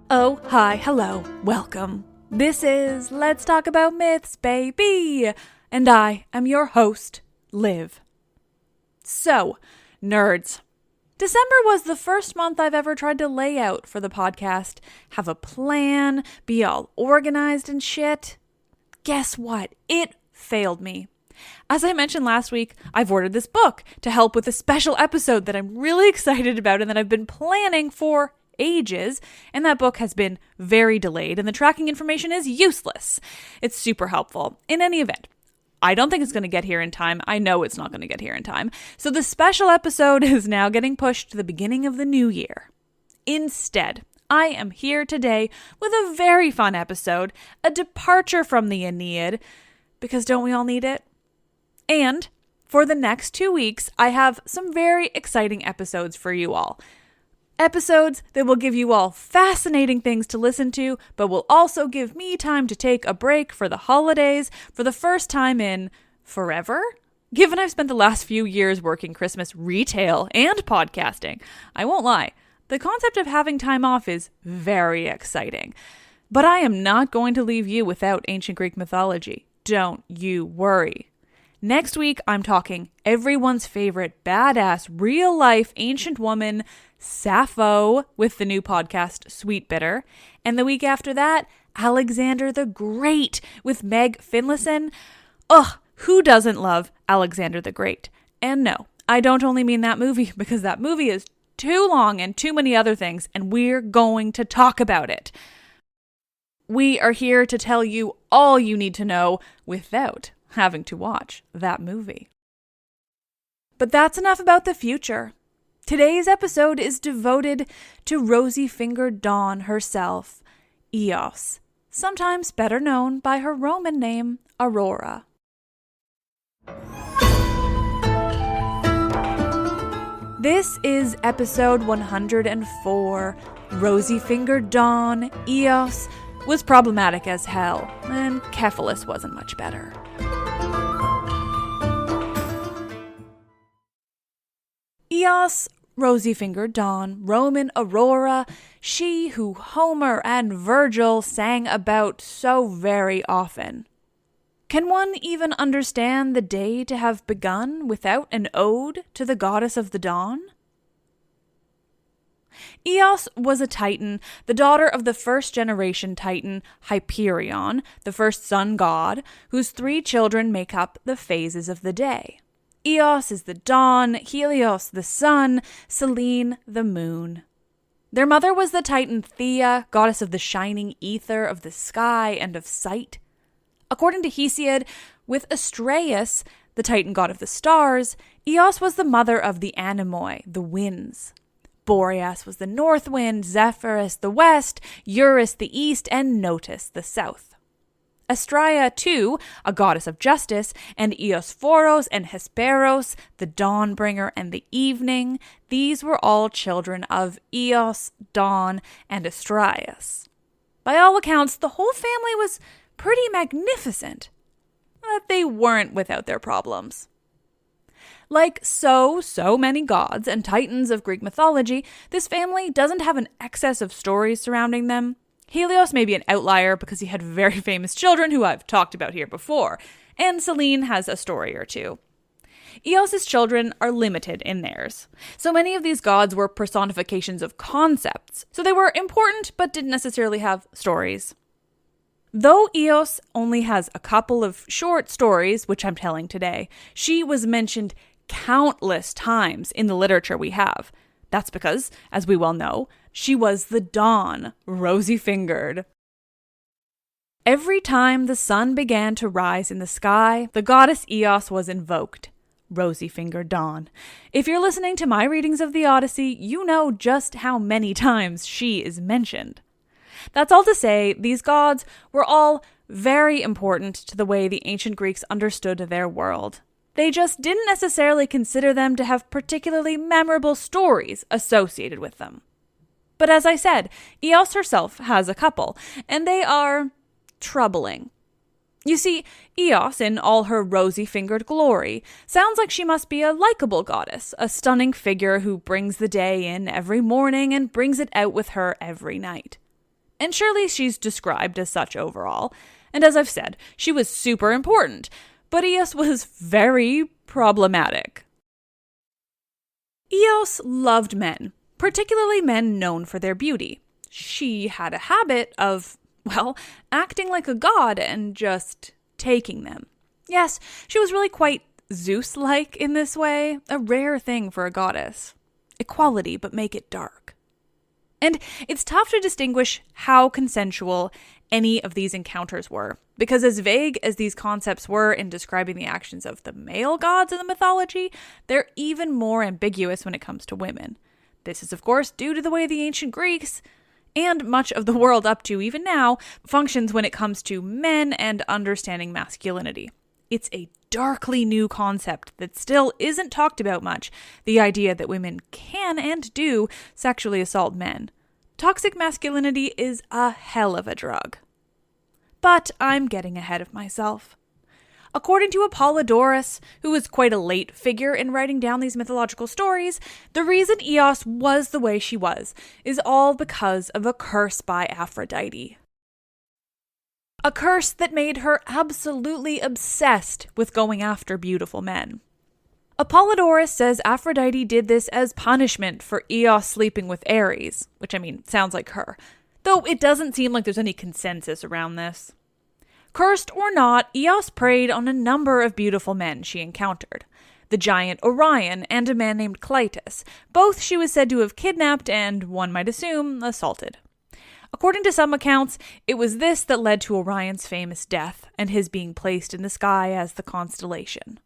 Oh, hi, hello, welcome. This is Let's Talk About Myths, baby! And I am your host, Liv. So, nerds. December was the first month I've ever tried to lay out for the podcast, have a plan, be all organized and shit. Guess what? It failed me. As I mentioned last week, I've ordered this book to help with a special episode that I'm really excited about and that I've been planning for ages, and that book has been very delayed and the tracking information is useless. It's super helpful. In any event, I don't think it's going to get here in time. I know it's not going to get here in time. So the special episode is now getting pushed to the beginning of the new year. Instead, I am here today with a very fun episode, a departure from the Aeneid, because don't we all need it? And for the next 2 weeks, I have some very exciting episodes for you all. Episodes that will give you all fascinating things to listen to, but will also give me time to take a break for the holidays for the first time in forever. Given I've spent the last few years working Christmas retail and podcasting, I won't lie, the concept of having time off is very exciting. But I am not going to leave you without ancient Greek mythology. Don't you worry. Next week, I'm talking everyone's favorite badass real-life ancient woman, Sappho, with the new podcast Sweet Bitter. And the week after that, Alexander the Great with Meg Finlayson. Ugh, who doesn't love Alexander the Great? And no, I don't only mean that movie, because that movie is too long and too many other things, and we're going to talk about it. We are here to tell you all you need to know without having to watch that movie. But that's enough about the future. Today's episode is devoted to Rosy-Fingered Dawn herself, Eos, sometimes better known by her Roman name, Aurora. This is episode 104. Rosy-Fingered Dawn, Eos, was problematic as hell, and Cephalus wasn't much better. Eos, Rosy-Fingered Dawn, Roman Aurora, she who Homer and Virgil sang about so very often. Can one even understand the day to have begun without an ode to the goddess of the dawn? Eos was a Titan, the daughter of the first-generation Titan Hyperion, the first sun god, whose 3 children make up the phases of the day. Eos is the dawn, Helios the sun, Selene the moon. Their mother was the Titan Thea, goddess of the shining ether, of the sky, and of sight. According to Hesiod, with Astraeus, the Titan god of the stars, Eos was the mother of the Anemoi, the winds. Boreas was the north wind, Zephyrus the west, Eurus the east, and Notus the south. Astraea, too, a goddess of justice, and Eosphoros and Hesperos, the dawn-bringer and the evening, these were all children of Eos, Dawn, and Astraeus. By all accounts, the whole family was pretty magnificent, but they weren't without their problems. Like so many gods and titans of Greek mythology, this family doesn't have an excess of stories surrounding them. Helios may be an outlier because he had very famous children who I've talked about here before, and Selene has a story or two. Eos's children are limited in theirs. So many of these gods were personifications of concepts, so they were important but didn't necessarily have stories. Though Eos only has a couple of short stories, which I'm telling today, she was mentioned countless times in the literature we have. That's because, as we well know, she was the dawn, rosy-fingered. Every time the sun began to rise in the sky, the goddess Eos was invoked, Rosy-Fingered Dawn. If you're listening to my readings of the Odyssey, you know just how many times she is mentioned. That's all to say, these gods were all very important to the way the ancient Greeks understood their world. They just didn't necessarily consider them to have particularly memorable stories associated with them. But as I said, Eos herself has a couple, and they are troubling. You see, Eos, in all her rosy-fingered glory, sounds like she must be a likable goddess, a stunning figure who brings the day in every morning and brings it out with her every night. And surely she's described as such overall, and as I've said, she was super important, but Eos was very problematic. Eos loved men, particularly men known for their beauty. She had a habit of, acting like a god and just taking them. Yes, she was really quite Zeus-like in this way, a rare thing for a goddess. Equality, but make it dark. And it's tough to distinguish how consensual any of these encounters were, because as vague as these concepts were in describing the actions of the male gods in the mythology, they're even more ambiguous when it comes to women. This is, of course, due to the way the ancient Greeks, and much of the world up to even now, functions when it comes to men and understanding masculinity. It's a darkly new concept that still isn't talked about much, the idea that women can and do sexually assault men. Toxic masculinity is a hell of a drug. But I'm getting ahead of myself. According to Apollodorus, who was quite a late figure in writing down these mythological stories, the reason Eos was the way she was is all because of a curse by Aphrodite. A curse that made her absolutely obsessed with going after beautiful men. Apollodorus says Aphrodite did this as punishment for Eos sleeping with Ares, which sounds like her, though it doesn't seem like there's any consensus around this. Cursed or not, Eos preyed on a number of beautiful men she encountered. The giant Orion and a man named Clytus. Both she was said to have kidnapped and, one might assume, assaulted. According to some accounts, it was this that led to Orion's famous death and his being placed in the sky as the constellation.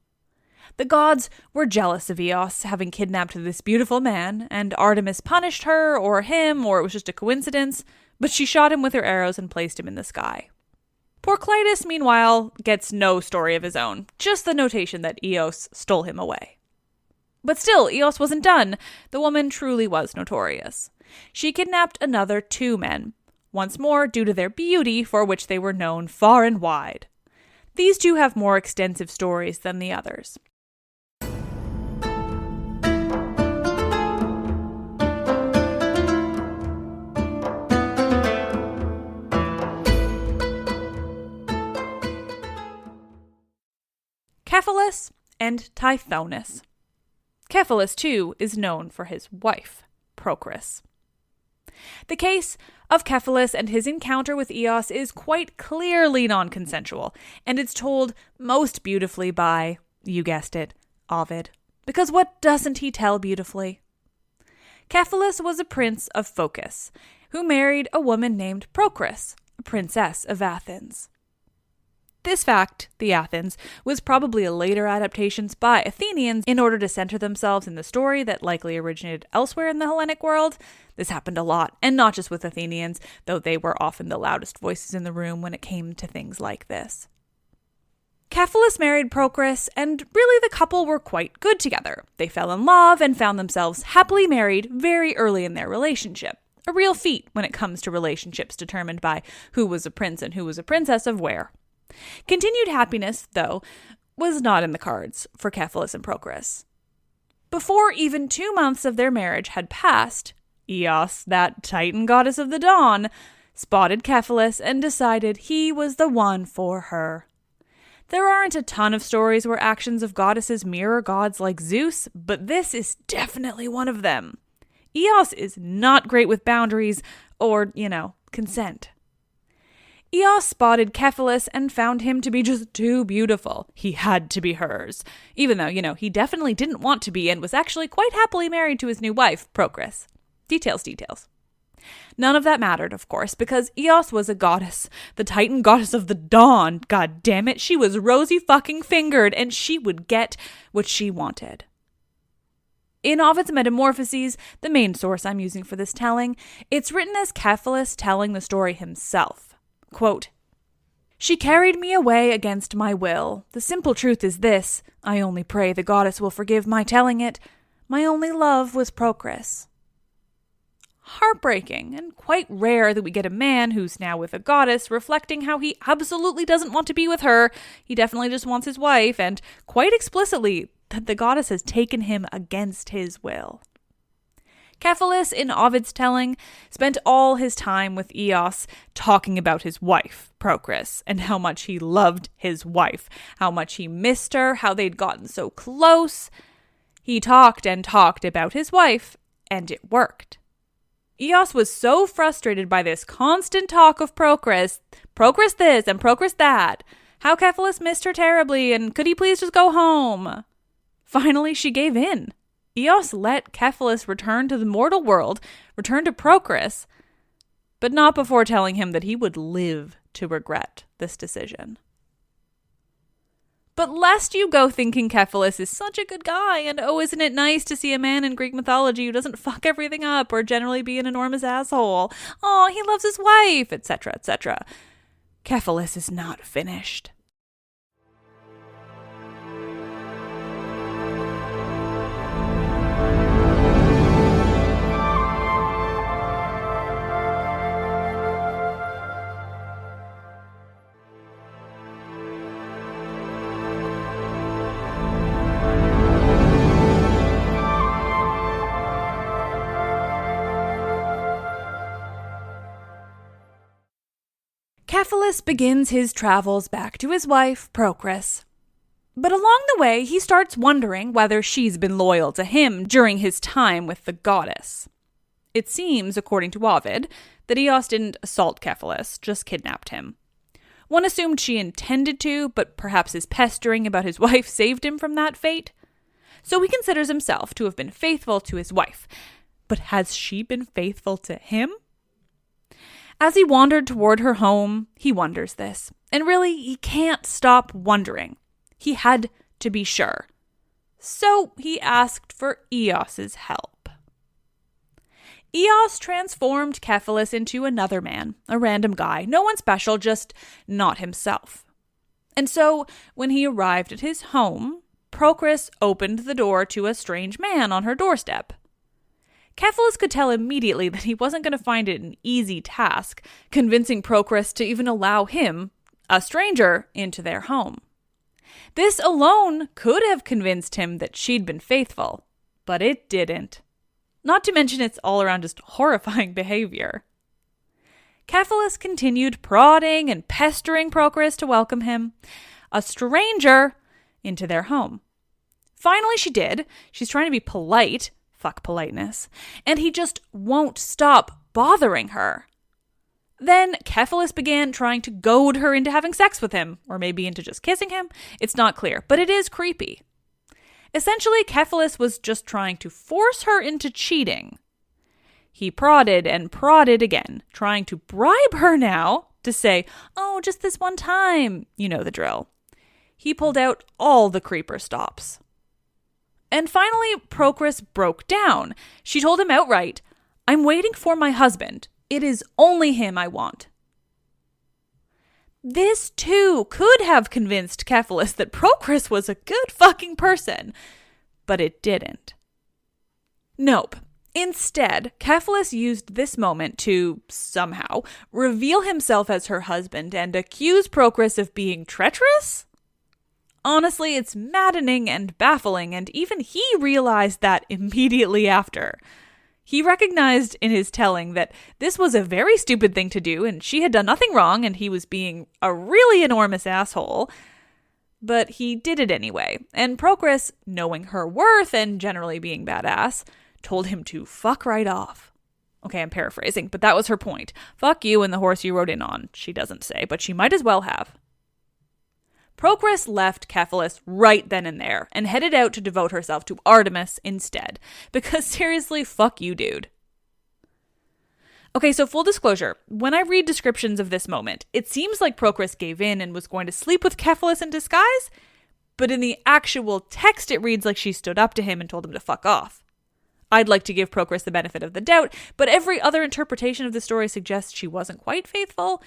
The gods were jealous of Eos having kidnapped this beautiful man, and Artemis punished her or him, or it was just a coincidence, but she shot him with her arrows and placed him in the sky. Poor Clytus, meanwhile, gets no story of his own, just the notation that Eos stole him away. But still, Eos wasn't done. The woman truly was notorious. She kidnapped another 2 men, once more due to their beauty, for which they were known far and wide. These 2 have more extensive stories than the others. Cephalus and Tithonus. Cephalus, too, is known for his wife, Procris. The case of Cephalus and his encounter with Eos is quite clearly non-consensual, and it's told most beautifully by, you guessed it, Ovid. Because what doesn't he tell beautifully? Cephalus was a prince of Phocis, who married a woman named Procris, a princess of Athens. This fact, the Athens, was probably a later adaptation by Athenians in order to center themselves in the story that likely originated elsewhere in the Hellenic world. This happened a lot, and not just with Athenians, though they were often the loudest voices in the room when it came to things like this. Cephalus married Procris, and really the couple were quite good together. They fell in love and found themselves happily married very early in their relationship. A real feat when it comes to relationships determined by who was a prince and who was a princess of where. Continued happiness, though, was not in the cards for Cephalus and Procris. Before even 2 months of their marriage had passed, Eos, that Titan goddess of the dawn, spotted Cephalus and decided he was the one for her. There aren't a ton of stories where actions of goddesses mirror gods like Zeus, but this is definitely one of them. Eos is not great with boundaries or, consent. Eos spotted Cephalus and found him to be just too beautiful. He had to be hers. Even though, he definitely didn't want to be and was actually quite happily married to his new wife, Procris. Details. None of that mattered, of course, because Eos was a goddess. The Titan goddess of the dawn. God damn it, she was Rosy-Fingered and she would get what she wanted. In Ovid's Metamorphoses, the main source I'm using for this telling, it's written as Cephalus telling the story himself. Quote, "She carried me away against my will. The simple truth is this. I only pray the goddess will forgive my telling it. My only love was Procris." Heartbreaking, and quite rare that we get a man who's now with a goddess reflecting how he absolutely doesn't want to be with her. He definitely just wants his wife, and quite explicitly that the goddess has taken him against his will. Cephalus, in Ovid's telling, spent all his time with Eos talking about his wife, Procris, and how much he loved his wife, how much he missed her, how they'd gotten so close. He talked and talked about his wife, and it worked. Eos was so frustrated by this constant talk of Procris this and Procris that, how Cephalus missed her terribly, and could he please just go home? Finally, she gave in. Eos let Cephalus return to the mortal world, return to Procris, but not before telling him that he would live to regret this decision. But lest you go thinking Cephalus is such a good guy, and oh, isn't it nice to see a man in Greek mythology who doesn't fuck everything up or generally be an enormous asshole. Oh, he loves his wife, etc., etc. Cephalus is not finished. Cephalus begins his travels back to his wife, Procris. But along the way, he starts wondering whether she's been loyal to him during his time with the goddess. It seems, according to Ovid, that Eos didn't assault Cephalus, just kidnapped him. One assumed she intended to, but perhaps his pestering about his wife saved him from that fate. So he considers himself to have been faithful to his wife. But has she been faithful to him? As he wandered toward her home, he wonders this. And really, he can't stop wondering. He had to be sure. So he asked for Eos's help. Eos transformed Cephalus into another man, a random guy, no one special, just not himself. And so, when he arrived at his home, Procris opened the door to a strange man on her doorstep. Cephalus could tell immediately that he wasn't going to find it an easy task, convincing Procris to even allow him, a stranger, into their home. This alone could have convinced him that she'd been faithful, but it didn't. Not to mention its all-around just horrifying behavior. Cephalus continued prodding and pestering Procris to welcome him, a stranger, into their home. Finally she did. She's trying to be polite. Fuck politeness. And he just won't stop bothering her. Then Cephalus began trying to goad her into having sex with him, or maybe into just kissing him. It's not clear, but it is creepy. Essentially, Cephalus was just trying to force her into cheating. He prodded and prodded again, trying to bribe her now to say, "Oh, just this one time." You know the drill. He pulled out all the creeper stops. And finally, Procris broke down. She told him outright, "I'm waiting for my husband. It is only him I want." This, too, could have convinced Cephalus that Procris was a good fucking person, but it didn't. Nope. Instead, Cephalus used this moment to, somehow, reveal himself as her husband and accuse Procris of being treacherous? Honestly, it's maddening and baffling, and even he realized that immediately after. He recognized in his telling that this was a very stupid thing to do, and she had done nothing wrong, and he was being a really enormous asshole. But he did it anyway, and Procris, knowing her worth and generally being badass, told him to fuck right off. Okay, I'm paraphrasing, but that was her point. Fuck you and the horse you rode in on, she doesn't say, but she might as well have. Procris left Cephalus right then and there and headed out to devote herself to Artemis instead. Because seriously, fuck you, dude. Okay, so full disclosure, when I read descriptions of this moment, it seems like Procris gave in and was going to sleep with Cephalus in disguise, but in the actual text it reads like she stood up to him and told him to fuck off. I'd like to give Procris the benefit of the doubt, but every other interpretation of the story suggests she wasn't quite faithful.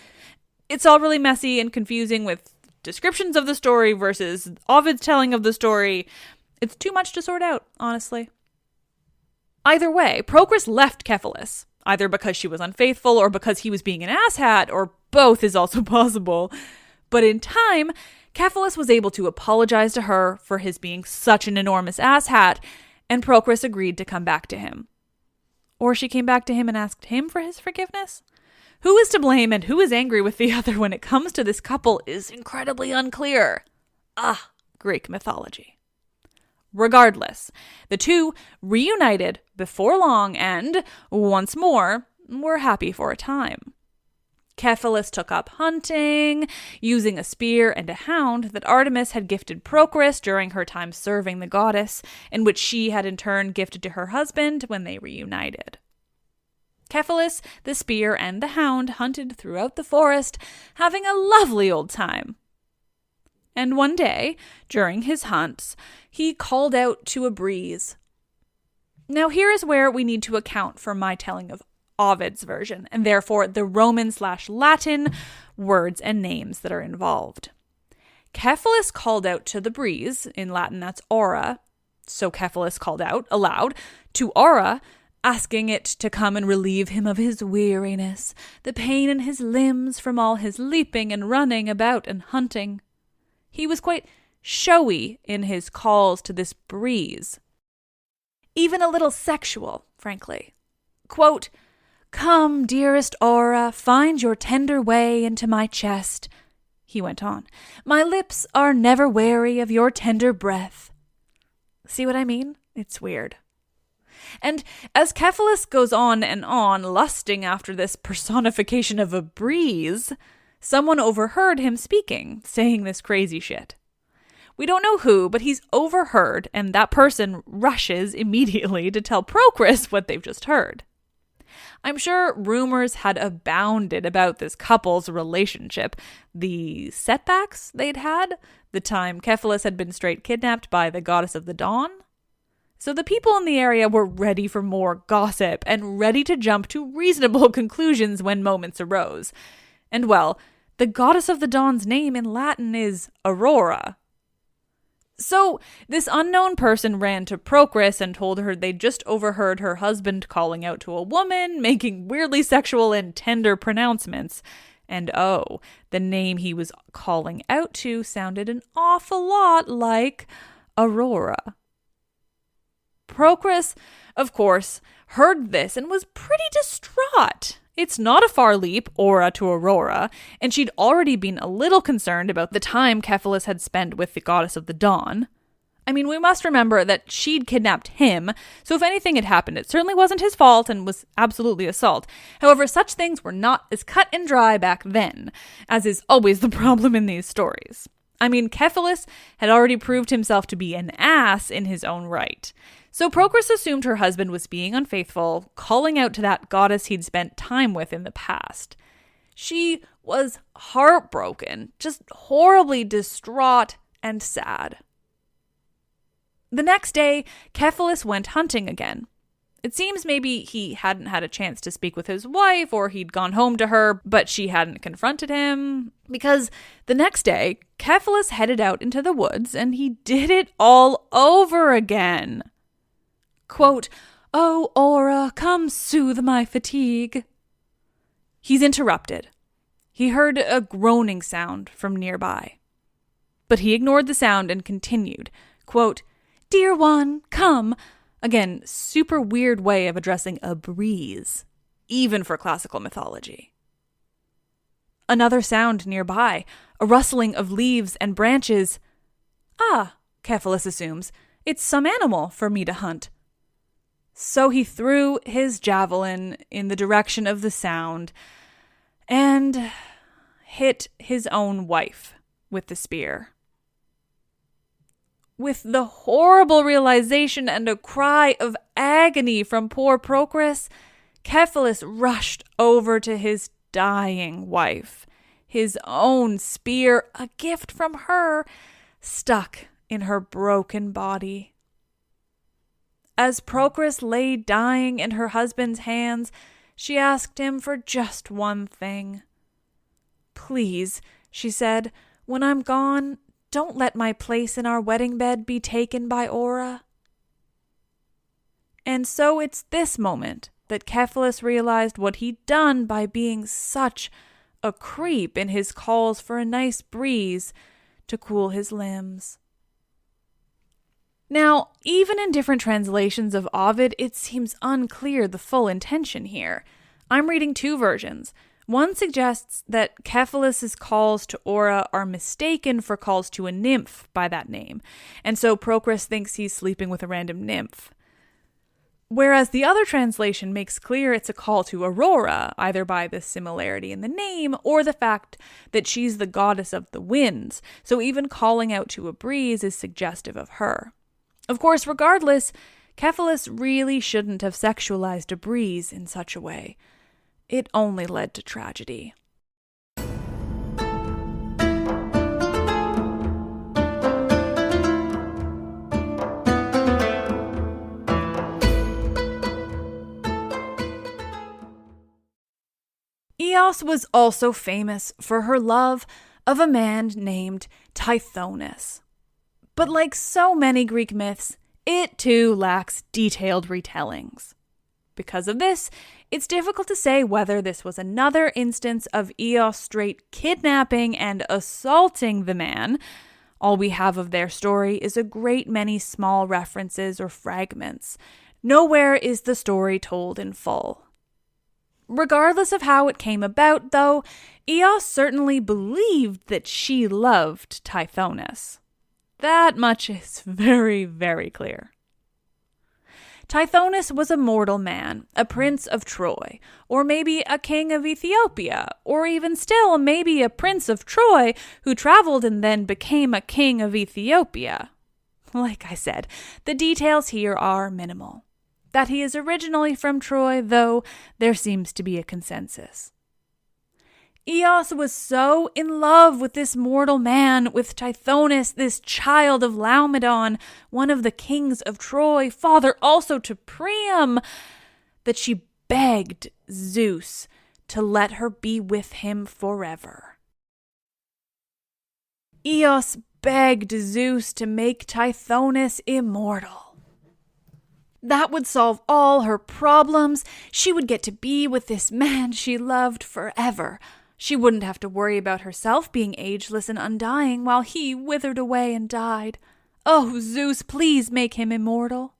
It's all really messy and confusing with descriptions of the story versus Ovid's telling of the story. It's too much to sort out, honestly. Either way, Procris left Cephalus, either because she was unfaithful or because he was being an asshat, or both is also possible. But in time, Cephalus was able to apologize to her for his being such an enormous asshat, and Procris agreed to come back to him. Or she came back to him and asked him for his forgiveness? Who is to blame and who is angry with the other when it comes to this couple is incredibly unclear. Greek mythology. Regardless, the two reunited before long and, once more, were happy for a time. Cephalus took up hunting, using a spear and a hound that Artemis had gifted Procris during her time serving the goddess, and which she had in turn gifted to her husband when they reunited. Cephalus, the spear, and the hound hunted throughout the forest, having a lovely old time. And one day, during his hunts, he called out to a breeze. Now here is where we need to account for my telling of Ovid's version, and therefore the Roman/Latin words and names that are involved. Cephalus called out to the breeze, in Latin that's aura, so Cephalus called out aloud to aura, asking it to come and relieve him of his weariness, the pain in his limbs from all his leaping and running about and hunting. He was quite showy in his calls to this breeze. Even a little sexual, frankly. Quote, "Come, dearest aura, find your tender way into my chest," he went on. "My lips are never weary of your tender breath." See what I mean? It's weird. And as Cephalus goes on and on, lusting after this personification of a breeze, someone overheard him speaking, saying this crazy shit. We don't know who, but he's overheard, and that person rushes immediately to tell Procris what they've just heard. I'm sure rumors had abounded about this couple's relationship, the setbacks they'd had, the time Cephalus had been straight kidnapped by the goddess of the dawn. So the people in the area were ready for more gossip and ready to jump to reasonable conclusions when moments arose. And well, the goddess of the dawn's name in Latin is Aurora. So this unknown person ran to Procris and told her they'd just overheard her husband calling out to a woman, making weirdly sexual and tender pronouncements. And oh, the name he was calling out to sounded an awful lot like Aurora. Procris, of course, heard this and was pretty distraught. It's not a far leap, aura to Aurora, and she'd already been a little concerned about the time Cephalus had spent with the goddess of the dawn. I mean, we must remember that she'd kidnapped him, so if anything had happened, it certainly wasn't his fault and was absolutely assault. However, such things were not as cut and dry back then, as is always the problem in these stories. I mean, Cephalus had already proved himself to be an ass in his own right. So Procris assumed her husband was being unfaithful, calling out to that goddess he'd spent time with in the past. She was heartbroken, just horribly distraught and sad. The next day, Cephalus went hunting again. It seems maybe he hadn't had a chance to speak with his wife, or he'd gone home to her, but she hadn't confronted him. Because the next day, Cephalus headed out into the woods, and he did it all over again. Quote, "Oh, aura, come soothe my fatigue." He's interrupted. He heard a groaning sound from nearby. But he ignored the sound and continued, quote, "Dear one, come." Again, super weird way of addressing a breeze, even for classical mythology. Another sound nearby, a rustling of leaves and branches. Ah, Cephalus assumes, it's some animal for me to hunt. So he threw his javelin in the direction of the sound and hit his own wife with the spear. With the horrible realization and a cry of agony from poor Procris, Cephalus rushed over to his dying wife. His own spear, a gift from her, stuck in her broken body. As Procris lay dying in her husband's hands, she asked him for just one thing. "Please," she said, "when I'm gone, don't let my place in our wedding bed be taken by Aura." And so it's this moment that Cephalus realized what he'd done by being such a creep in his calls for a nice breeze to cool his limbs. Now, even in different translations of Ovid, it seems unclear the full intention here. I'm reading two versions. One suggests that Cephalus's calls to Aura are mistaken for calls to a nymph by that name, and so Procris thinks he's sleeping with a random nymph. Whereas the other translation makes clear it's a call to Aurora, either by the similarity in the name or the fact that she's the goddess of the winds, so even calling out to a breeze is suggestive of her. Of course, regardless, Cephalus really shouldn't have sexualized a breeze in such a way. It only led to tragedy. Eos was also famous for her love of a man named Tithonus. But like so many Greek myths, it too lacks detailed retellings. Because of this, it's difficult to say whether this was another instance of Eos straight kidnapping and assaulting the man. All we have of their story is a great many small references or fragments. Nowhere is the story told in full. Regardless of how it came about, though, Eos certainly believed that she loved Tithonus. That much is very, very clear. Tithonus was a mortal man, a prince of Troy, or maybe a king of Ethiopia, or even still maybe a prince of Troy who traveled and then became a king of Ethiopia. Like I said, the details here are minimal. That he is originally from Troy, though, there seems to be a consensus. Eos was so in love with this mortal man, with Tithonus, this child of Laomedon, one of the kings of Troy, father also to Priam, that she begged Zeus to let her be with him forever. Eos begged Zeus to make Tithonus immortal. That would solve all her problems. She would get to be with this man she loved forever. She wouldn't have to worry about herself being ageless and undying while he withered away and died. Oh, Zeus, please make him immortal.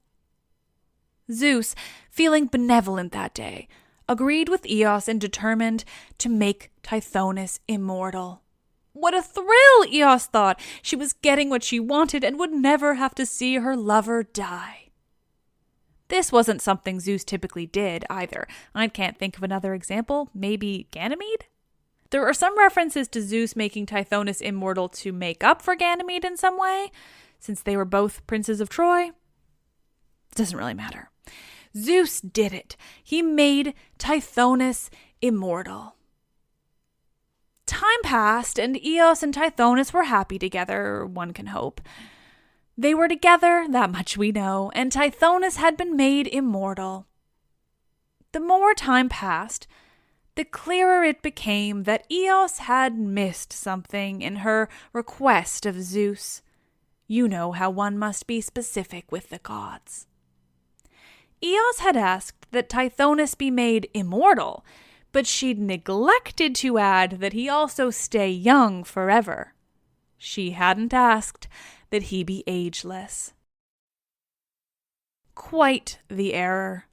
Zeus, feeling benevolent that day, agreed with Eos and determined to make Tithonus immortal. What a thrill, Eos thought. She was getting what she wanted and would never have to see her lover die. This wasn't something Zeus typically did either. I can't think of another example. Maybe Ganymede? There are some references to Zeus making Tithonus immortal to make up for Ganymede in some way, since they were both princes of Troy. It doesn't really matter. Zeus did it. He made Tithonus immortal. Time passed, and Eos and Tithonus were happy together, one can hope. They were together, that much we know, and Tithonus had been made immortal. The more time passed, the clearer it became that Eos had missed something in her request of Zeus. You know how one must be specific with the gods. Eos had asked that Tithonus be made immortal, but she'd neglected to add that he also stay young forever. She hadn't asked that he be ageless. Quite the error.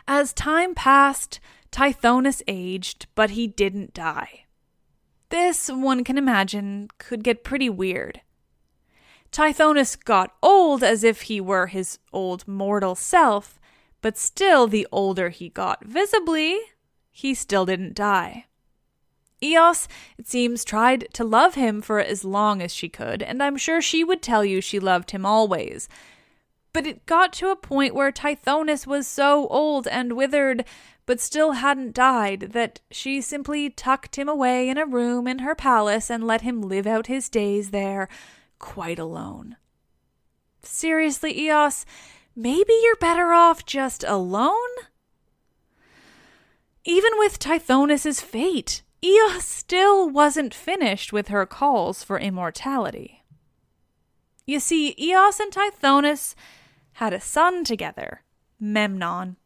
As time passed, Tithonus aged, but he didn't die. This, one can imagine, could get pretty weird. Tithonus got old as if he were his old mortal self, but still the older he got visibly, he still didn't die. Eos, it seems, tried to love him for as long as she could, and I'm sure she would tell you she loved him always. But it got to a point where Tithonus was so old and withered, but still hadn't died, that she simply tucked him away in a room in her palace and let him live out his days there, quite alone. Seriously, Eos, maybe you're better off just alone? Even with Tithonus' fate, Eos still wasn't finished with her calls for immortality. You see, Eos and Tithonus had a son together, Memnon.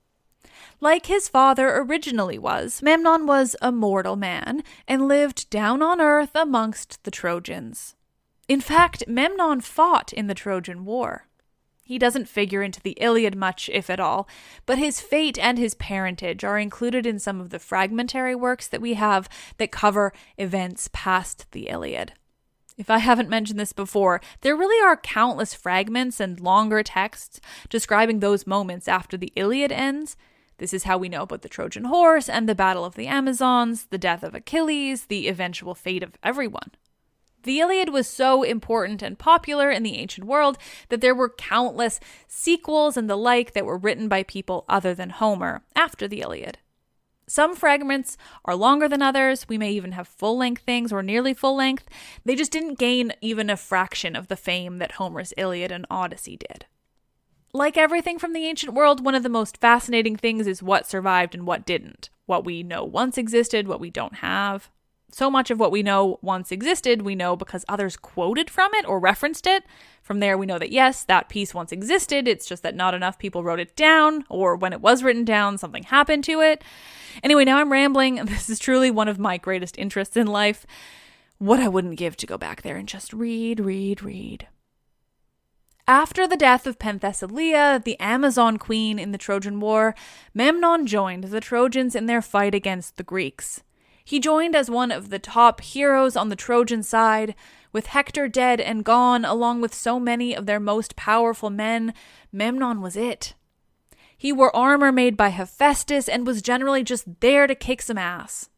Like his father originally was, Memnon was a mortal man and lived down on earth amongst the Trojans. In fact, Memnon fought in the Trojan War. He doesn't figure into the Iliad much, if at all, but his fate and his parentage are included in some of the fragmentary works that we have that cover events past the Iliad. If I haven't mentioned this before, there really are countless fragments and longer texts describing those moments after the Iliad ends. This is how we know about the Trojan horse and the Battle of the Amazons, the death of Achilles, the eventual fate of everyone. The Iliad was so important and popular in the ancient world that there were countless sequels and the like that were written by people other than Homer after the Iliad. Some fragments are longer than others. We may even have full-length things or nearly full-length. They just didn't gain even a fraction of the fame that Homer's Iliad and Odyssey did. Like everything from the ancient world, one of the most fascinating things is what survived and what didn't. What we know once existed, what we don't have. So much of what we know once existed, we know because others quoted from it or referenced it. From there, we know that yes, that piece once existed. It's just that not enough people wrote it down, or when it was written down, something happened to it. Anyway, now I'm rambling. This is truly one of my greatest interests in life. What I wouldn't give to go back there and just read. After the death of Penthesilea, the Amazon queen in the Trojan War, Memnon joined the Trojans in their fight against the Greeks. He joined as one of the top heroes on the Trojan side. With Hector dead and gone, along with so many of their most powerful men, Memnon was it. He wore armor made by Hephaestus and was generally just there to kick some ass.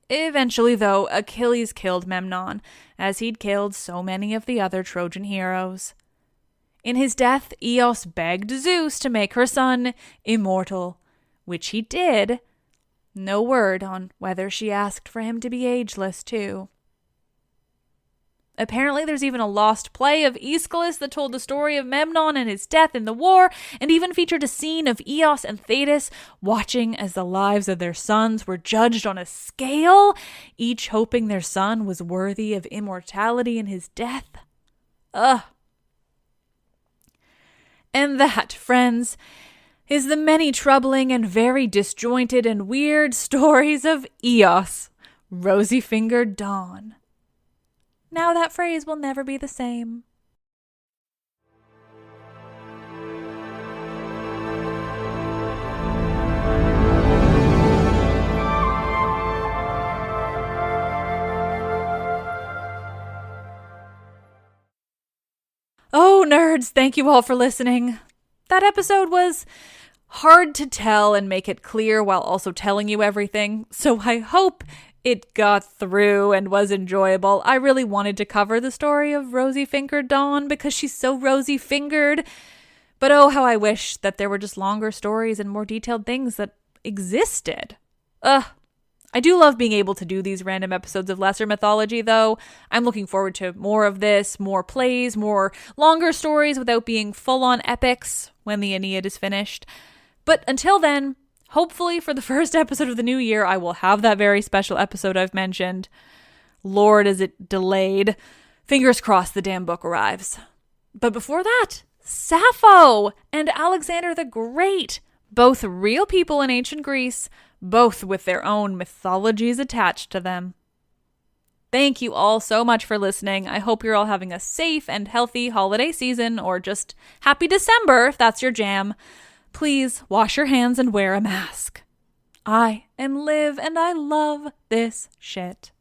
Eventually, though, Achilles killed Memnon, as he'd killed so many of the other Trojan heroes. In his death, Eos begged Zeus to make her son immortal, which he did. No word on whether she asked for him to be ageless, too. Apparently, there's even a lost play of Aeschylus that told the story of Memnon and his death in the war, and even featured a scene of Eos and Thetis watching as the lives of their sons were judged on a scale, each hoping their son was worthy of immortality in his death. Ugh. And that, friends, is the many troubling and very disjointed and weird stories of Eos, Rosy-Fingered Dawn. Now that phrase will never be the same. Oh, nerds, thank you all for listening. That episode was hard to tell and make it clear while also telling you everything, so I hope it got through and was enjoyable. I really wanted to cover the story of Rosy-Fingered Dawn because she's so rosy-fingered, but oh, how I wish that there were just longer stories and more detailed things that existed. I do love being able to do these random episodes of Lesser Mythology, though. I'm looking forward to more of this, more plays, more longer stories without being full-on epics when the Aeneid is finished. But until then, hopefully for the first episode of the new year, I will have that very special episode I've mentioned. Lord, is it delayed. Fingers crossed the damn book arrives. But before that, Sappho and Alexander the Great, both real people in ancient Greece, both with their own mythologies attached to them. Thank you all so much for listening. I hope you're all having a safe and healthy holiday season, or just happy December if that's your jam. Please wash your hands and wear a mask. I am Liv, and I love this shit.